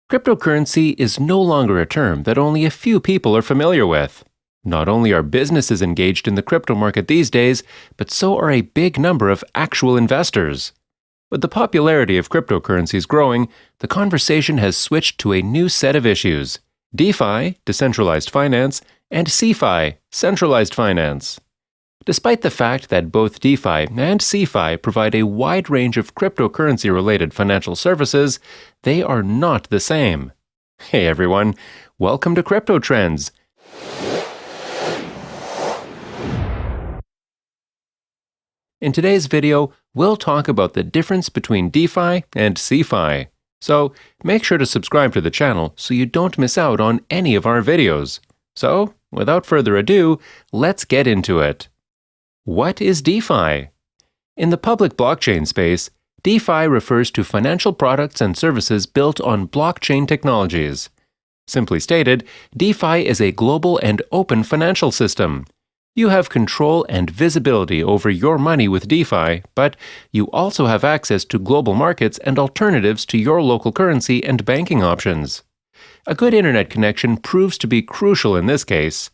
Cryptocurrency is no longer a term that only a few people are familiar with. Not only are businesses engaged in the crypto market these days, but so are a big number of actual investors. With the popularity of cryptocurrencies growing, the conversation has switched to a new set of issues: DeFi, decentralized finance, and CeFi, centralized finance. Despite the fact that both DeFi and CeFi provide a wide range of cryptocurrency-related financial services, they are not the same. Hey everyone, welcome to Crypto Trends. In today's video, we'll talk about the difference between DeFi and CeFi. So make sure to subscribe to the channel so you don't miss out on any of our videos. So, without further ado, let's get into it. What is DeFi? In the public blockchain space, DeFi refers to financial products and services built on blockchain technologies. Simply stated, DeFi is a global and open financial system. You have control and visibility over your money with DeFi, but you also have access to global markets and alternatives to your local currency and banking options. A good internet connection proves to be crucial in this case.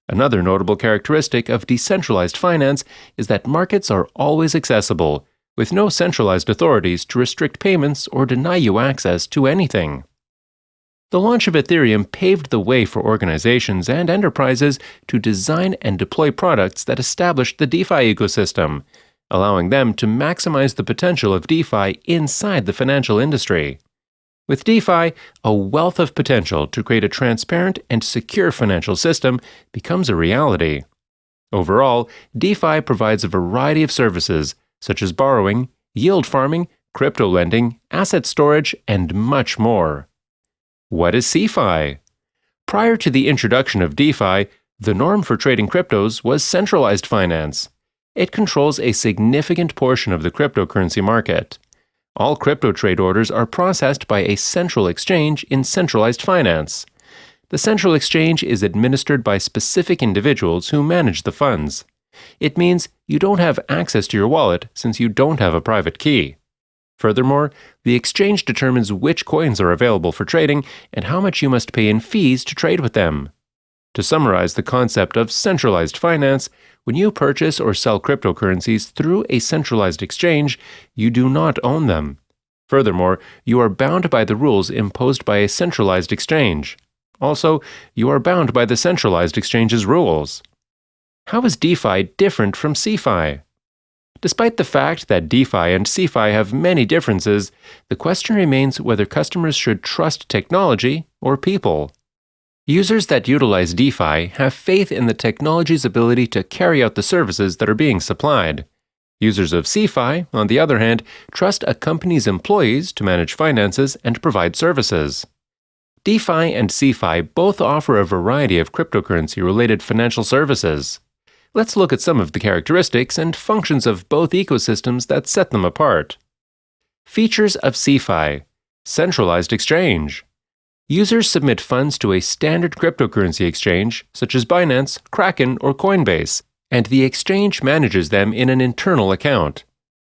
Another notable characteristic of decentralized finance is that markets are always accessible, with no centralized authorities to restrict payments or deny you access to anything. The launch of Ethereum paved the way for organizations and enterprises to design and deploy products that established the DeFi ecosystem, allowing them to maximize the potential of DeFi inside the financial industry. With DeFi, a wealth of potential to create a transparent and secure financial system becomes a reality. Overall, DeFi provides a variety of services, such as borrowing, yield farming, crypto lending, asset storage, and much more. What is CeFi? Prior to the introduction of DeFi, the norm for trading cryptos was centralized finance. It controls a significant portion of the cryptocurrency market. All crypto trade orders are processed by a central exchange in centralized finance. The central exchange is administered by specific individuals who manage the funds. It means you don't have access to your wallet since you don't have a private key. Furthermore, the exchange determines which coins are available for trading and how much you must pay in fees to trade with them. To summarize the concept of centralized finance, when you purchase or sell cryptocurrencies through a centralized exchange, you do not own them. Furthermore, you are bound by the rules imposed by a centralized exchange. Also, you are bound by the centralized exchange's rules. How is DeFi different from CeFi? Despite the fact that DeFi and CeFi have many differences, the question remains whether customers should trust technology or people. Users that utilize DeFi have faith in the technology's ability to carry out the services that are being supplied. Users of CeFi, on the other hand, trust a company's employees to manage finances and provide services. DeFi and CeFi both offer a variety of cryptocurrency-related financial services. Let's look at some of the characteristics and functions of both ecosystems that set them apart. Features of CeFi: centralized exchange. Users submit funds to a standard cryptocurrency exchange, such as Binance, Kraken, or Coinbase, and the exchange manages them in an internal account.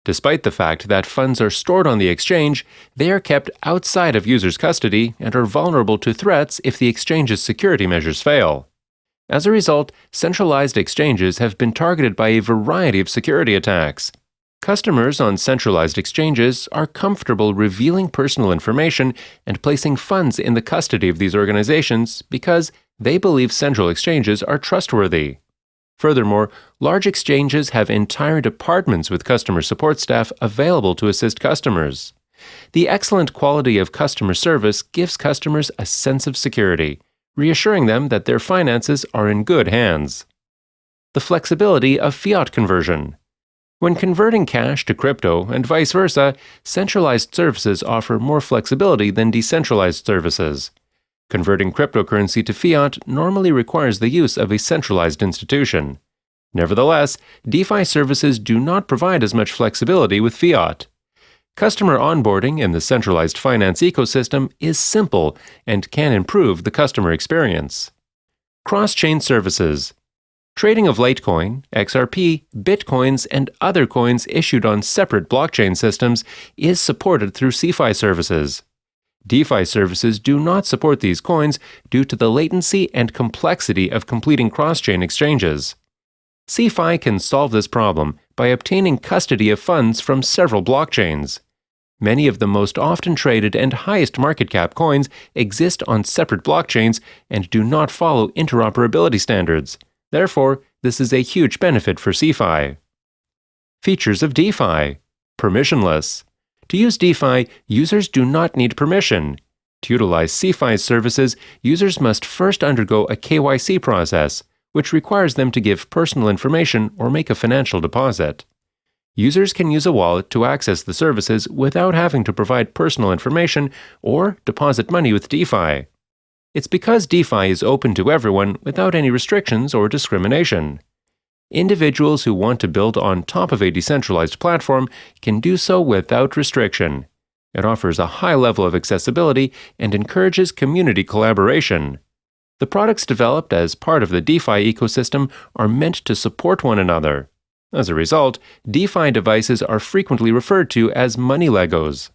Despite the fact that funds are stored on the exchange, they are kept outside of users' custody and are vulnerable to threats if the exchange's security measures fail. As a result, centralized exchanges have been targeted by a variety of security attacks. Customers on centralized exchanges are comfortable revealing personal information and placing funds in the custody of these organizations because they believe central exchanges are trustworthy. Furthermore, large exchanges have entire departments with customer support staff available to assist customers. The excellent quality of customer service gives customers a sense of security, reassuring them that their finances are in good hands. The flexibility of fiat conversion. When converting cash to crypto and vice versa, centralized services offer more flexibility than decentralized services. Converting cryptocurrency to fiat normally requires the use of a centralized institution. Nevertheless, DeFi services do not provide as much flexibility with fiat. Customer onboarding in the centralized finance ecosystem is simple and can improve the customer experience. Cross-chain services. Trading of Litecoin, XRP, Bitcoins, and other coins issued on separate blockchain systems is supported through CeFi services. DeFi services do not support these coins due to the latency and complexity of completing cross-chain exchanges. CeFi can solve this problem by obtaining custody of funds from several blockchains. Many of the most often traded and highest market cap coins exist on separate blockchains and do not follow interoperability standards. Therefore, this is a huge benefit for CeFi. Features of DeFi. Permissionless. To use DeFi, users do not need permission. To utilize CeFi's services, users must first undergo a KYC process, which requires them to give personal information or make a financial deposit. Users can use a wallet to access the services without having to provide personal information or deposit money with DeFi. It's because DeFi is open to everyone without any restrictions or discrimination. Individuals who want to build on top of a decentralized platform can do so without restriction. It offers a high level of accessibility and encourages community collaboration. The products developed as part of the DeFi ecosystem are meant to support one another. As a result, DeFi devices are frequently referred to as money Legos.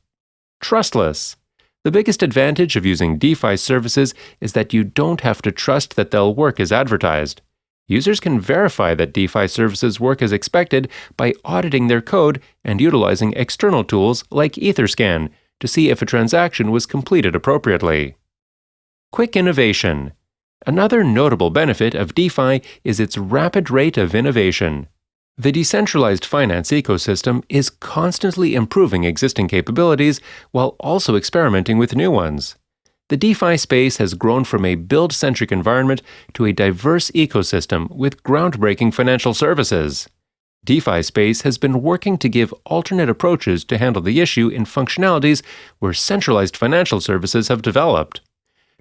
Trustless. The biggest advantage of using DeFi services is that you don't have to trust that they'll work as advertised. Users can verify that DeFi services work as expected by auditing their code and utilizing external tools like Etherscan to see if a transaction was completed appropriately. Quick innovation. Another notable benefit of DeFi is its rapid rate of innovation. The decentralized finance ecosystem is constantly improving existing capabilities while also experimenting with new ones. The DeFi space has grown from a build-centric environment to a diverse ecosystem with groundbreaking financial services. DeFi space has been working to give alternate approaches to handle the issue in functionalities where centralized financial services have developed.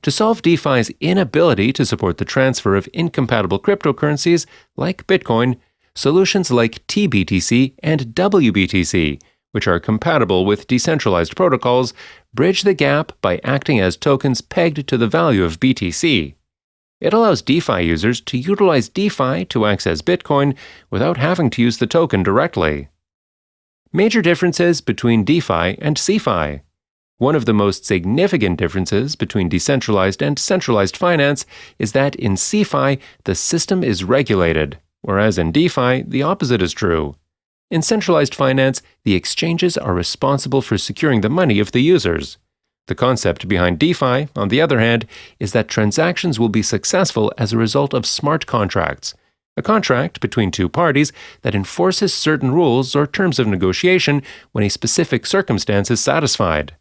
To solve DeFi's inability to support the transfer of incompatible cryptocurrencies like Bitcoin, solutions like tBTC and wBTC, which are compatible with decentralized protocols, bridge the gap by acting as tokens pegged to the value of BTC. It allows DeFi users to utilize DeFi to access Bitcoin without having to use the token directly. Major differences between DeFi and CeFi. One of the most significant differences between decentralized and centralized finance is that in CeFi, the system is regulated, whereas in DeFi, the opposite is true. In centralized finance, the exchanges are responsible for securing the money of the users. The concept behind DeFi, on the other hand, is that transactions will be successful as a result of smart contracts, a contract between two parties that enforces certain rules or terms of negotiation when a specific circumstance is satisfied.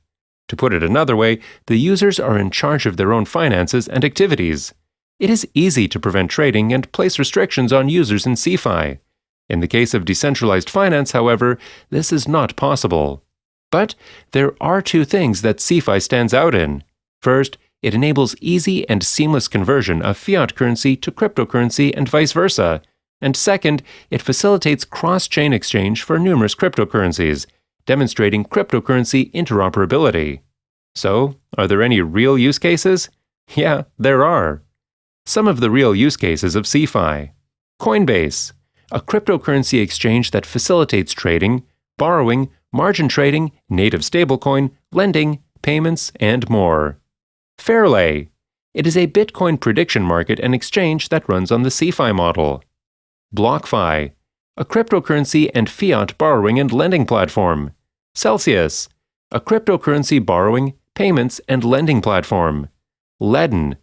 To put it another way, the users are in charge of their own finances and activities. It is easy to prevent trading and place restrictions on users in CeFi. In the case of decentralized finance, however, this is not possible. But there are two things that CeFi stands out in. First, it enables easy and seamless conversion of fiat currency to cryptocurrency and vice versa. And second, it facilitates cross-chain exchange for numerous cryptocurrencies, demonstrating cryptocurrency interoperability. So, are there any real use cases? Yeah, there are. Some of the real use cases of CeFi. Coinbase, a cryptocurrency exchange that facilitates trading, borrowing, margin trading, native stablecoin, lending, payments, and more. Fairlay, it is a Bitcoin prediction market and exchange that runs on the CeFi model. BlockFi, a cryptocurrency and fiat borrowing and lending platform. Celsius, a cryptocurrency borrowing, payments, and lending platform. Ledn,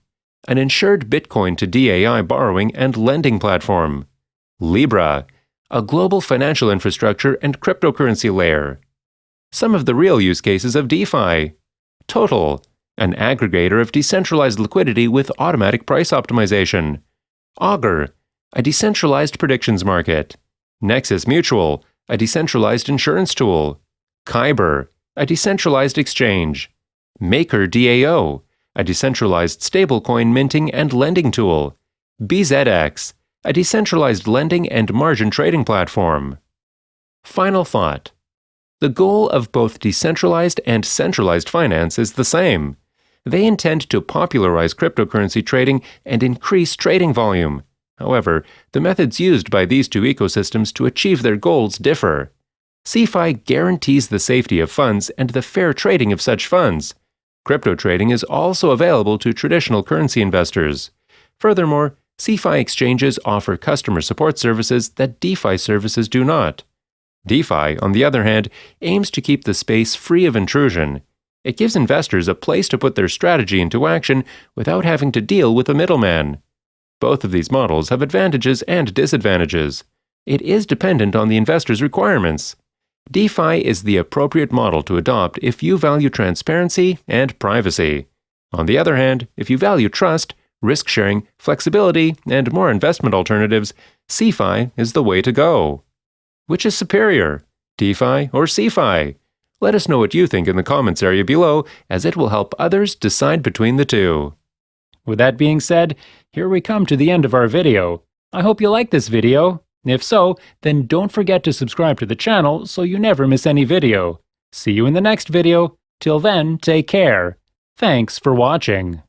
an insured Bitcoin to DAI borrowing and lending platform. Libra, a global financial infrastructure and cryptocurrency layer. Some of the real use cases of DeFi. Total, an aggregator of decentralized liquidity with automatic price optimization. Augur, a decentralized predictions market. Nexus Mutual, a decentralized insurance tool. Kyber, a decentralized exchange. Maker DAO, a decentralized stablecoin minting and lending tool. BZX, a decentralized lending and margin trading platform. Final thought. The goal of both decentralized and centralized finance is the same. They intend to popularize cryptocurrency trading and increase trading volume. However, the methods used by these two ecosystems to achieve their goals differ. CeFi guarantees the safety of funds and the fair trading of such funds. Crypto trading is also available to traditional currency investors. Furthermore, CeFi exchanges offer customer support services that DeFi services do not. DeFi, on the other hand, aims to keep the space free of intrusion. It gives investors a place to put their strategy into action without having to deal with a middleman. Both of these models have advantages and disadvantages. It is dependent on the investor's requirements. DeFi is the appropriate model to adopt if you value transparency and privacy. On the other hand, if you value trust, risk-sharing, flexibility, and more investment alternatives, CeFi is the way to go. Which is superior, DeFi or CeFi? Let us know what you think in the comments area below, as it will help others decide between the two. With that being said, here we come to the end of our video. I hope you liked this video. If so, then don't forget to subscribe to the channel so you never miss any video. See you in the next video. Till then, take care. Thanks for watching.